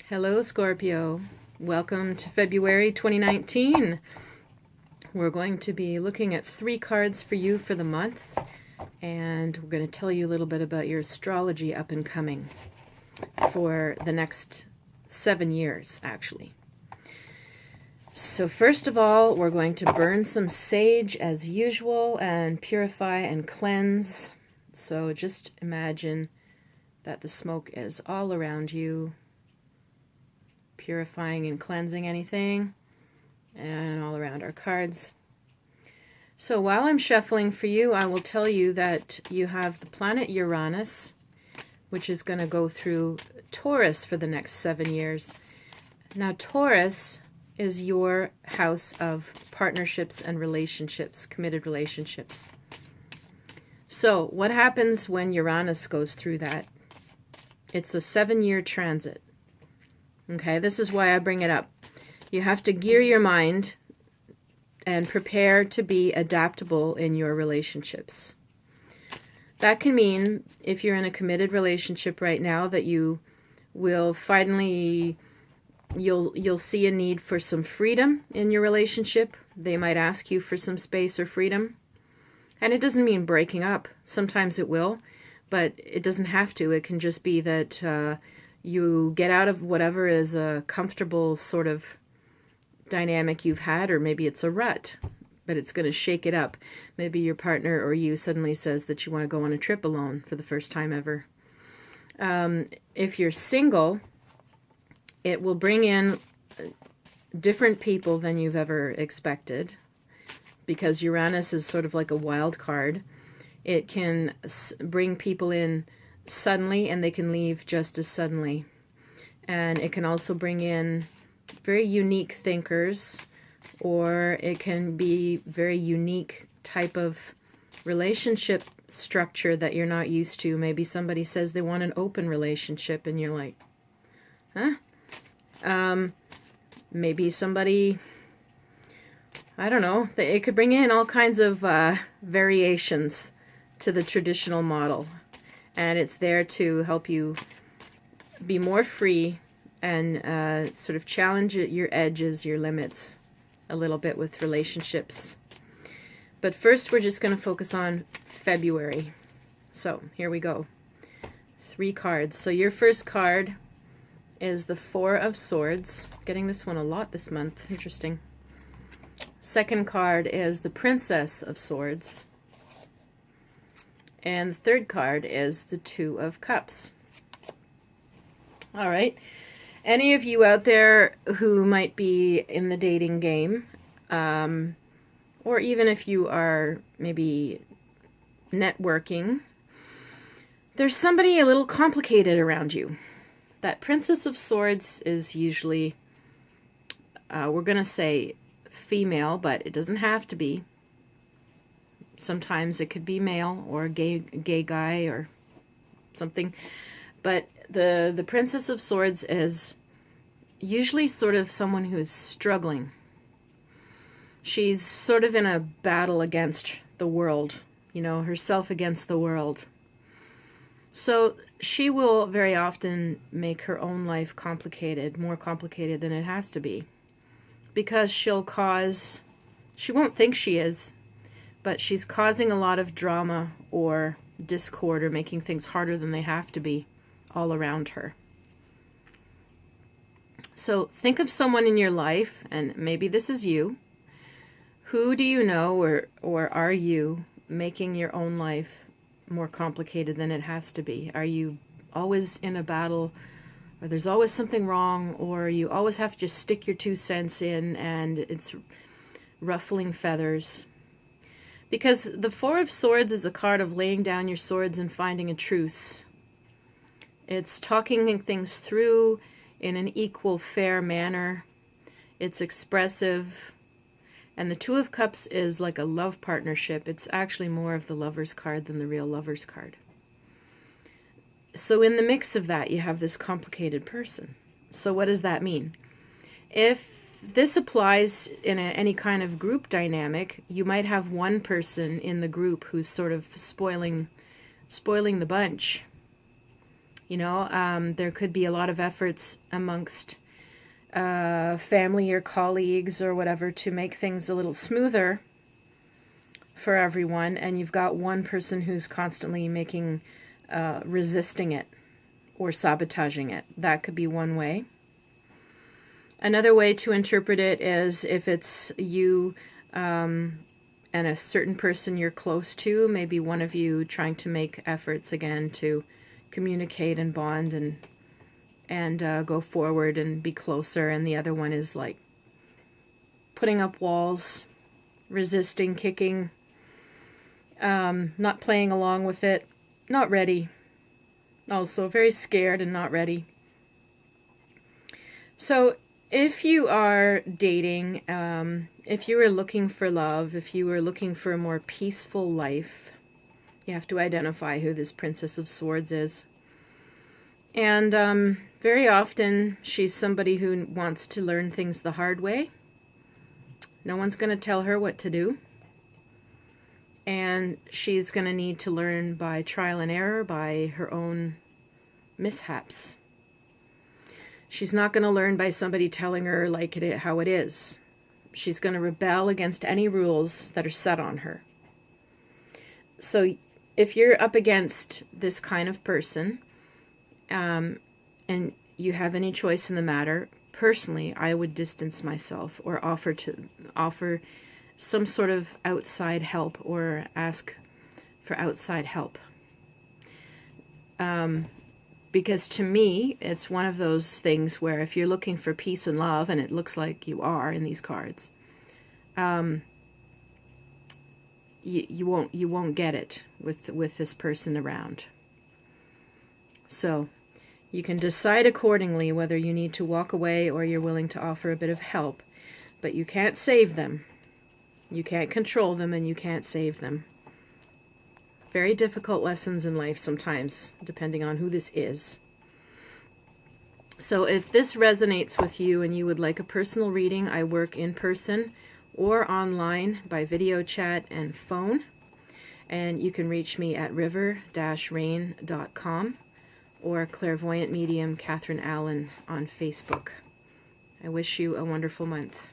Hello, Scorpio. Welcome to February 2019. We're going to be looking at 3 cards for you for the month, and we're going to tell you a little bit about your astrology up and coming for the next 7 years, actually. So first of all, we're going to burn some sage as usual and purify and cleanse. So just imagine that the smoke is all around you, purifying and cleansing anything, and all around our cards. So while I'm shuffling for you, I will tell you that you have the planet Uranus, which is going to go through Taurus for the next 7 years. Now, Taurus is your house of partnerships and relationships, committed relationships. So what happens when Uranus goes through that? It's a 7-year transit. Okay, this is why I bring it up. You have to gear your mind and prepare to be adaptable in your relationships. That can mean, if you're in a committed relationship right now, that you will finally, you'll see a need for some freedom in your relationship. They might ask you for some space or freedom. And it doesn't mean breaking up. Sometimes it will, but it doesn't have to. It can just be that you get out of whatever is a comfortable sort of dynamic you've had, or maybe it's a rut, but it's going to shake it up. Maybe your partner or you suddenly says that you want to go on a trip alone for the first time ever. If you're single, it will bring in different people than you've ever expected, because Uranus is sort of like a wild card. It can bring people in suddenly, and they can leave just as suddenly. And it can also bring in very unique thinkers, or it can be very unique type of relationship structure that you're not used to. Maybe somebody says they want an open relationship, and you're like, huh? Maybe somebody, I don't know, it could bring in all kinds of variations to the traditional model. And it's there to help you be more free and sort of challenge your edges, your limits a little bit with relationships. But first, we're just going to focus on February. So here we go. 3 cards. So your first card is the 4 of Swords. Getting this one a lot this month. Interesting. Second card is the Princess of Swords. And the third card is the 2 of Cups. All right. Any of you out there who might be in the dating game, or even if you are maybe networking, there's somebody a little complicated around you. That Princess of Swords is usually, we're going to say female, but it doesn't have to be. Sometimes it could be male or a gay guy or something. But the Princess of Swords is usually sort of someone who's struggling. She's sort of in a battle against the world, you know, herself against the world. So she will very often make her own life complicated, more complicated than it has to be. Because she won't think she is, but she's causing a lot of drama or discord or making things harder than they have to be all around her. So think of someone in your life, and maybe this is you. Who do you know, or are you making your own life more complicated than it has to be? Are you always in a battle, or there's always something wrong, or you always have to just stick your 2 cents in and it's ruffling feathers? Because the 4 of Swords is a card of laying down your swords and finding a truce. It's talking things through in an equal, fair manner. It's expressive. And the 2 of Cups is like a love partnership. It's actually more of the Lover's card than the real Lover's card. So in the mix of that, you have this complicated person. So what does that mean? If this applies in any kind of group dynamic, you might have one person in the group who's sort of spoiling the bunch. You know, there could be a lot of efforts amongst family or colleagues or whatever to make things a little smoother for everyone, and you've got one person who's constantly resisting it or sabotaging it. That could be one way. Another way to interpret it is if it's you and a certain person you're close to, maybe one of you trying to make efforts again to communicate and bond and go forward and be closer, and the other one is like putting up walls, resisting, kicking, not playing along with it, not ready. Also very scared and not ready. So if you are dating, if you are looking for love, if you are looking for a more peaceful life, you have to identify who this Princess of Swords is. And very often she's somebody who wants to learn things the hard way. No one's going to tell her what to do. And she's going to need to learn by trial and error, by her own mishaps. She's not going to learn by somebody telling her like how it is. She's going to rebel against any rules that are set on her. So if you're up against this kind of person, and you have any choice in the matter, personally, I would distance myself or offer some sort of outside help or ask for outside help. Because to me, it's one of those things where if you're looking for peace and love, and it looks like you are in these cards, you won't get it with this person around. So you can decide accordingly whether you need to walk away or you're willing to offer a bit of help, but you can't save them. You can't control them, and you can't save them. Very difficult lessons in life sometimes, depending on who this is. So if this resonates with you and you would like a personal reading, I work in person or online by video chat and phone. And you can reach me at river-rain.com or Clairvoyant Medium Catherine Allen on Facebook. I wish you a wonderful month.